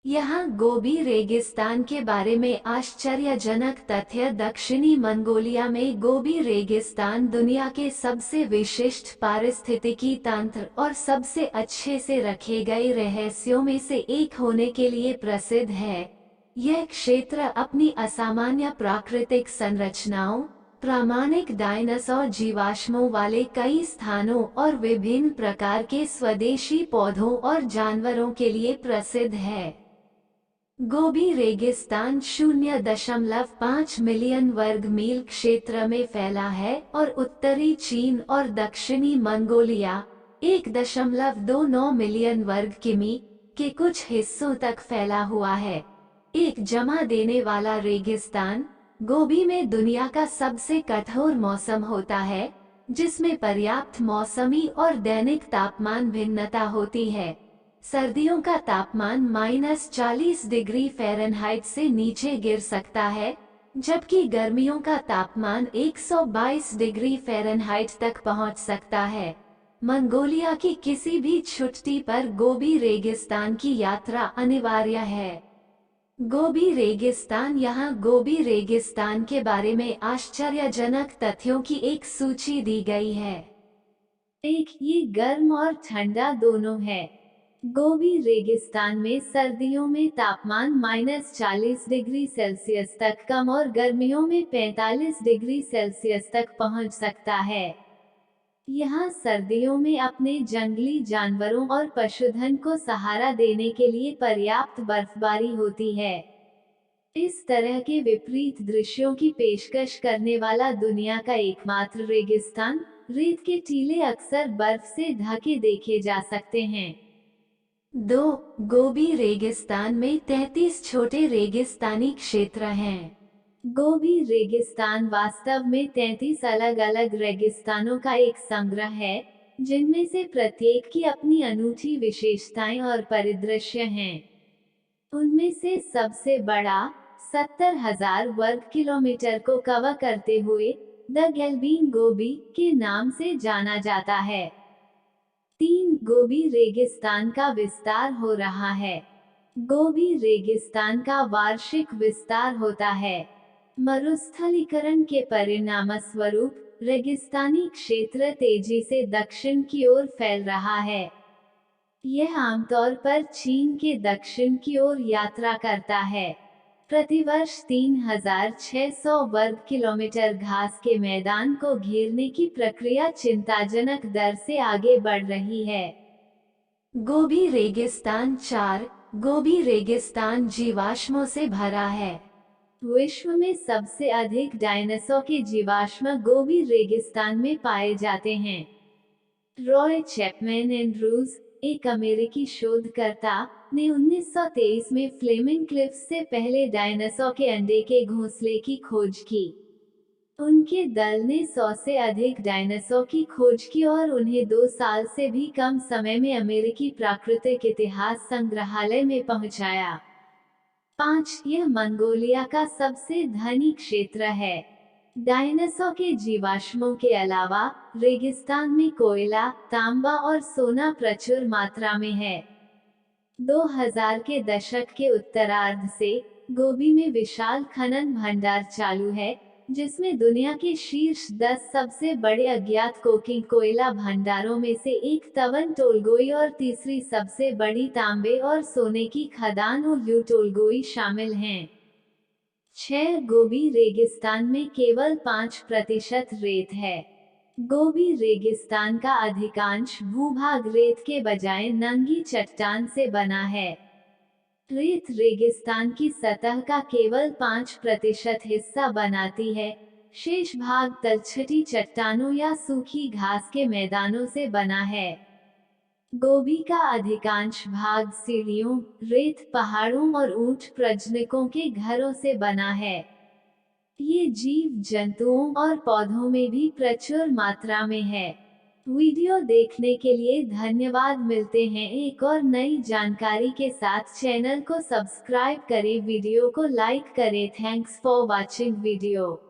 यहाँ गोबी रेगिस्तान के बारे में आश्चर्यजनक तथ्य। दक्षिणी मंगोलिया में गोबी रेगिस्तान दुनिया के सबसे विशिष्ट पारिस्थितिकी तंत्र और सबसे अच्छे से रखे गए रहस्यों में से एक होने के लिए प्रसिद्ध है। यह क्षेत्र अपनी असामान्य प्राकृतिक संरचनाओं, प्रामाणिक डायनासोर जीवाश्मों वाले कई स्थानों और विभिन्न प्रकार के स्वदेशी पौधों और जानवरों के लिए प्रसिद्ध है। गोबी रेगिस्तान 0.5 मिलियन वर्ग मील क्षेत्र में फैला है और उत्तरी चीन और दक्षिणी मंगोलिया 1.29 मिलियन वर्ग किमी के कुछ हिस्सों तक फैला हुआ है। एक जमा देने वाला रेगिस्तान, गोबी में दुनिया का सबसे कठोर मौसम होता है, जिसमें पर्याप्त मौसमी और दैनिक तापमान भिन्नता होती है। सर्दियों का तापमान -40 डिग्री फ़ारेनहाइट से नीचे गिर सकता है, जबकि गर्मियों का तापमान 122 डिग्री फ़ारेनहाइट तक पहुंच सकता है। मंगोलिया की किसी भी छुट्टी पर गोबी रेगिस्तान की यात्रा अनिवार्य है। गोबी रेगिस्तान। यहाँ गोबी रेगिस्तान के बारे में आश्चर्यजनक तथ्यों की एक सूची दी गई है। 1. ये गर्म और ठंडा दोनों है। गोबी रेगिस्तान में सर्दियों में तापमान -40 डिग्री सेल्सियस तक कम और गर्मियों में 45 डिग्री सेल्सियस तक पहुंच सकता है। यहाँ सर्दियों में अपने जंगली जानवरों और पशुधन को सहारा देने के लिए पर्याप्त बर्फबारी होती है। इस तरह के विपरीत दृश्यों की पेशकश करने वाला दुनिया का एकमात्र रेगिस्तान, रेत के टीले अक्सर बर्फ से ढके देखे जा सकते हैं। 2. गोबी रेगिस्तान में 33 छोटे रेगिस्तानी क्षेत्र हैं। गोबी रेगिस्तान वास्तव में 33 अलग-अलग रेगिस्तानों का एक संग्रह है, जिनमें से प्रत्येक की अपनी अनूठी विशेषताएं और परिदृश्य हैं। उनमें से सबसे बड़ा 70,000 वर्ग किलोमीटर को कवर करते हुए द गैल्बीन गोबी के नाम से जाना जाता है। 3. गोबी रेगिस्तान का विस्तार हो रहा है। गोबी रेगिस्तान का वार्षिक विस्तार होता है। मरुस्थलीकरण के परिणामस्वरूप रेगिस्तानी क्षेत्र तेजी से दक्षिण की ओर फैल रहा है। यह आमतौर पर चीन के दक्षिण की ओर यात्रा करता है। प्रतिवर्ष 3,600 वर्ग किलोमीटर घास के मैदान को घेरने की प्रक्रिया चिंताजनक दर से आगे बढ़ रही है। गोबी रेगिस्तान। 4. गोबी रेगिस्तान जीवाश्मों से भरा है। विश्व में सबसे अधिक डायनासोर के जीवाश्म गोबी रेगिस्तान में पाए जाते हैं। रॉय चैपमैन एंड्रूज, एक अमेरिकी शोधकर्ता, ने 1923 में फ्लेमिंग क्लिफ्स से पहले डायनासोर के अंडे के घोंसले की खोज की। उनके दल ने 100 से अधिक डायनासोर की खोज की और उन्हें 2 साल से भी कम समय में अमेरिकी प्राकृतिक इतिहास संग्रहालय में पहुंचाया। 5. यह मंगोलिया का सबसे धनी क्षेत्र है। डायनासोर के जीवाश्मों के अलावा रेगिस्तान में कोयला, तांबा और सोना प्रचुर मात्रा में है। 2000 के दशक के उत्तरार्ध से गोबी में विशाल खनन भंडार चालू है, जिसमें दुनिया के शीर्ष 10 सबसे बड़े अज्ञात कोकिंग कोयला भंडारों में से एक तवन टोलगोई और तीसरी सबसे बड़ी तांबे और सोने की खदान उल्यू टोलगोई शामिल हैं। 6. गोबी रेगिस्तान में केवल 5% रेत है। गोबी रेगिस्तान का अधिकांश भूभाग रेत के बजाय नंगी चट्टान से बना है। रेत रेगिस्तान की सतह का केवल 5% हिस्सा बनाती है, शेष भाग तलछटी चट्टानों या सूखी घास के मैदानों से बना है। गोबी का अधिकांश भाग सीढ़ियों, रेत पहाड़ों और ऊंट प्रजनकों के घरों से बना है। ये जीव जंतुओं और पौधों में भी प्रचुर मात्रा में है। वीडियो देखने के लिए धन्यवाद। मिलते हैं एक और नई जानकारी के साथ। चैनल को सब्सक्राइब करें, वीडियो को लाइक करें। Thanks for watching video.